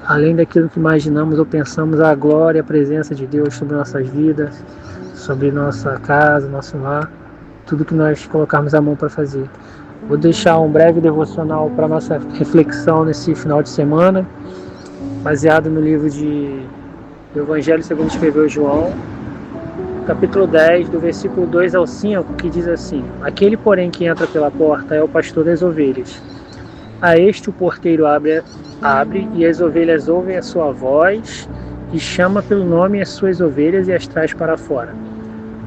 além daquilo que imaginamos ou pensamos, a glória e a presença de Deus sobre nossas vidas, sobre nossa casa, nosso lar, tudo que nós colocarmos a mão para fazer. Vou deixar um breve devocional para nossa reflexão nesse final de semana, baseado no livro do Evangelho segundo escreveu João, capítulo 10, do versículo 2 ao 5, que diz assim: Aquele, porém, que entra pela porta é o pastor das ovelhas. A este o porteiro abre e as ovelhas ouvem a sua voz, e chama pelo nome as suas ovelhas e as traz para fora.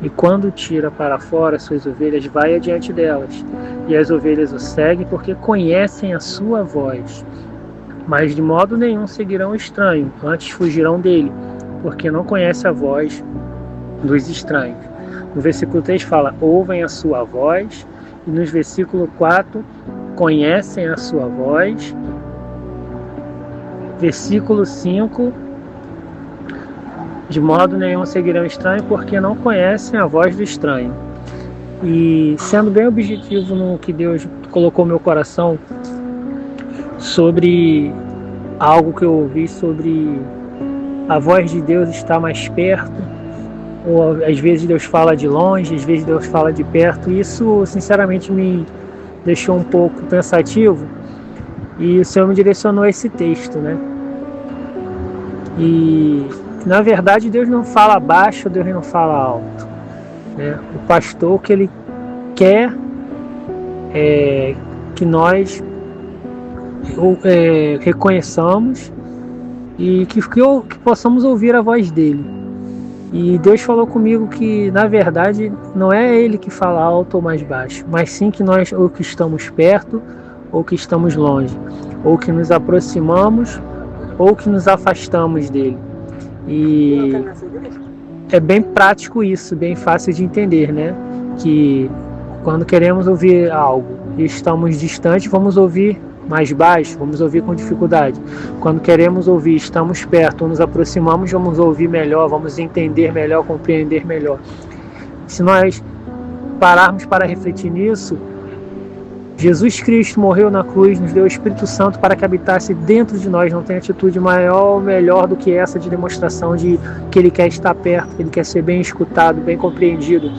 E quando tira para fora as suas ovelhas, vai adiante delas, e as ovelhas o seguem porque conhecem a sua voz. Mas de modo nenhum seguirão o estranho, antes fugirão dele, porque não conhece a voz dos estranhos. No versículo 3 fala, ouvem a sua voz, e no versículo 4, conhecem a sua voz. Versículo 5, de modo nenhum seguirão estranho, porque não conhecem a voz do estranho. E sendo bem objetivo no que Deus colocou no meu coração, sobre algo que eu ouvi sobre a voz de Deus estar mais perto, ou às vezes Deus fala de longe, às vezes Deus fala de perto. Isso sinceramente me deixou um pouco pensativo, e o Senhor me direcionou a esse texto, né? E na verdade Deus não fala baixo, Deus não fala alto, né? O pastor, que ele quer que nós reconheçamos e que possamos ouvir a voz dele. E Deus falou comigo que na verdade não é ele que fala alto ou mais baixo, mas sim que nós, ou que estamos perto ou que estamos longe, ou que nos aproximamos ou que nos afastamos dele. E é bem prático isso, bem fácil de entender, né? Que quando queremos ouvir algo e estamos distantes, vamos ouvir mais baixo, vamos ouvir com dificuldade. Quando queremos ouvir, estamos perto, nos aproximamos, vamos ouvir melhor, vamos entender melhor, compreender melhor. Se nós pararmos para refletir nisso, Jesus Cristo morreu na cruz, nos deu o Espírito Santo para que habitasse dentro de nós. Não tem atitude maior ou melhor do que essa de demonstração de que Ele quer estar perto, que Ele quer ser bem escutado, bem compreendido.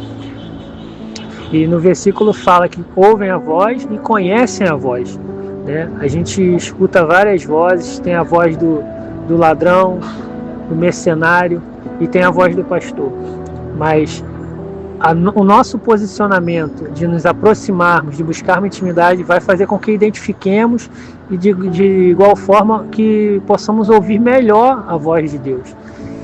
E no versículo fala que ouvem a voz e conhecem a voz, né? A gente escuta várias vozes, tem a voz do ladrão, do mercenário, e tem a voz do pastor. Mas o nosso posicionamento de nos aproximarmos, de buscarmos intimidade, vai fazer com que identifiquemos e de igual forma que possamos ouvir melhor a voz de Deus.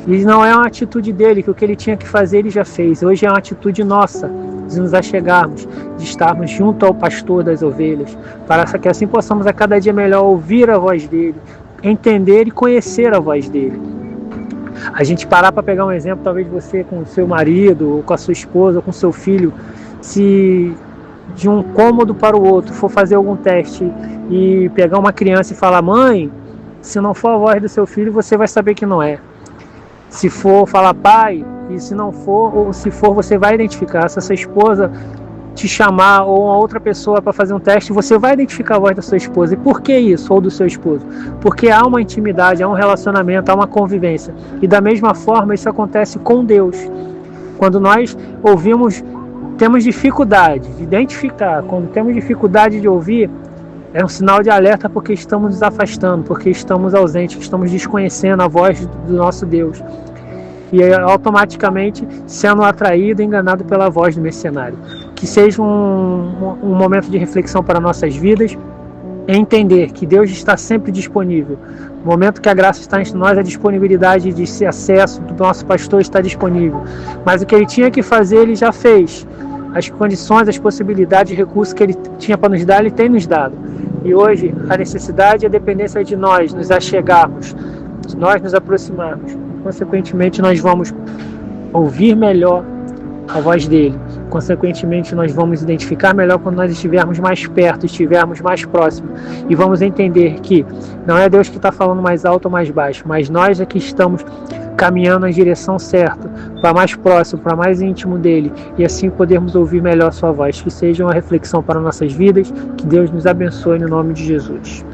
E não é uma atitude dele, que o que ele tinha que fazer ele já fez. Hoje é uma atitude nossa, de nos achegarmos, de estarmos junto ao pastor das ovelhas, para que assim possamos a cada dia melhor ouvir a voz dele, entender e conhecer a voz dele. A gente parar para pegar um exemplo, talvez você com o seu marido, ou com a sua esposa, ou com o seu filho, se de um cômodo para o outro for fazer algum teste e pegar uma criança e falar, mãe, se não for a voz do seu filho, você vai saber que não é. Se for falar pai, e se não for, ou se for, você vai identificar. Se a sua esposa te chamar ou uma outra pessoa para fazer um teste, você vai identificar a voz da sua esposa. E por que isso? Ou do seu esposo? Porque há uma intimidade, há um relacionamento, há uma convivência. E da mesma forma isso acontece com Deus. Quando nós ouvimos, temos dificuldade de identificar. Quando temos dificuldade de ouvir, é um sinal de alerta, porque estamos nos afastando, porque estamos ausentes, estamos desconhecendo a voz do nosso Deus. E automaticamente sendo atraído e enganado pela voz do mercenário. Que seja um momento de reflexão para nossas vidas, entender que Deus está sempre disponível. No momento que a graça está entre nós, a disponibilidade de esse acesso do nosso pastor está disponível. Mas o que ele tinha que fazer, ele já fez. As condições, as possibilidades, os recursos que ele tinha para nos dar, ele tem nos dado. E hoje a necessidade e a dependência de nós nos achegarmos, de nós nos aproximarmos. Consequentemente, nós vamos ouvir melhor a voz dele. Consequentemente, nós vamos identificar melhor quando nós estivermos mais perto, estivermos mais próximos. E vamos entender que não é Deus que está falando mais alto ou mais baixo, mas nós é que estamos caminhando na direção certa, para mais próximo, para mais íntimo dele, e assim podermos ouvir melhor sua voz. Que seja uma reflexão para nossas vidas, que Deus nos abençoe no nome de Jesus.